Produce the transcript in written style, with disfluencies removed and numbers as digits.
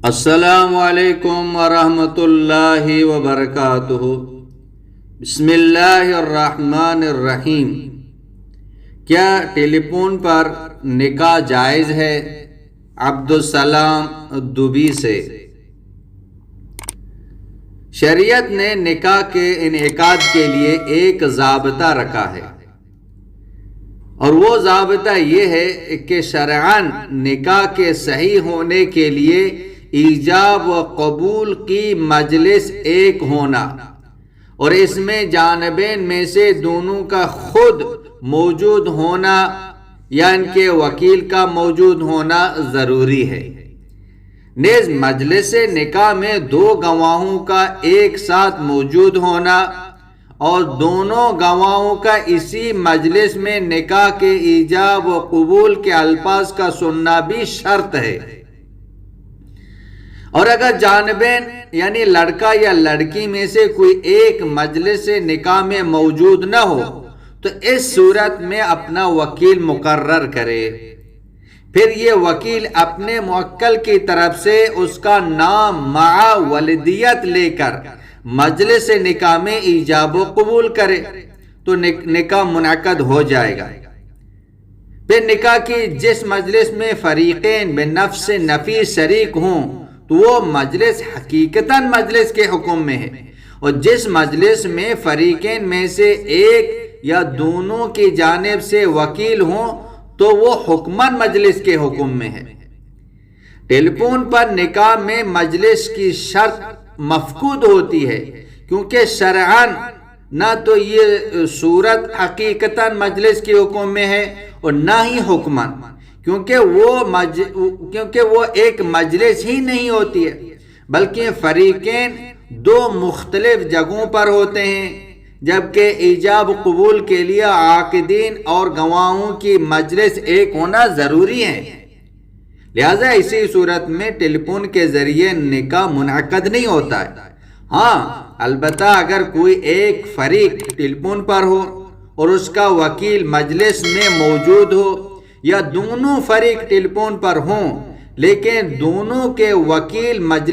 السلام علیکم ورحمۃ اللہ وبرکاتہ۔ بسم اللہ الرحمن الرحیم۔ کیا ٹیلی فون پر نکاح جائز ہے؟ عبدالسلام دبی سے۔ شریعت نے نکاح کے انعقاد کے لیے ایک ضابطہ رکھا ہے، اور وہ ضابطہ یہ ہے کہ شرعاً نکاح کے صحیح ہونے کے لیے ایجاب و قبول کی مجلس ایک ہونا، اور اس میں جانبین میں سے دونوں کا خود موجود ہونا یا ان کے وکیل کا موجود ہونا ضروری ہے۔ نیز مجلس نکاح میں دو گواہوں کا ایک ساتھ موجود ہونا اور دونوں گواہوں کا اسی مجلس میں نکاح کے ایجاب و قبول کے الفاظ کا سننا بھی شرط ہے۔ اور اگر جانبین یعنی لڑکا یا لڑکی میں سے کوئی ایک مجلس نکاح میں موجود نہ ہو تو اس صورت میں اپنا وکیل مقرر کرے، پھر یہ وکیل اپنے موکل کی طرف سے اس کا نام مع ولدیت لے کر مجلس نکاح میں ایجاب و قبول کرے تو نکاح منعقد ہو جائے گا۔ پھر نکاح کی جس مجلس میں فریقین بنفس نفیس شریک ہوں تو وہ مجلس حقیقتاً مجلس کے حکم میں ہے، اور جس مجلس میں فریقین میں سے ایک یا دونوں کی جانب سے وکیل ہوں تو وہ حکماً مجلس کے حکم میں ہے۔ ٹیلی فون پر نکاح میں مجلس کی شرط مفقود ہوتی ہے، کیونکہ شرعاً نہ تو یہ صورت حقیقتاً مجلس کے حکم میں ہے اور نہ ہی حکماً، کیونکہ وہ ایک مجلس ہی نہیں ہوتی ہے، بلکہ فریقین دو مختلف جگہوں پر ہوتے ہیں، جبکہ ایجاب قبول کے لیے عاقدین اور گواہوں کی مجلس ایک ہونا ضروری ہے۔ لہذا اسی صورت میں ٹیلی فون کے ذریعے نکاح منعقد نہیں ہوتا ہے۔ ہاں البتہ اگر کوئی ایک فریق ٹیلی فون پر ہو اور اس کا وکیل مجلس میں موجود ہو، یا دونوں فریق ٹیلی فون پر ہوں لیکن دونوں کے وکیل مجلس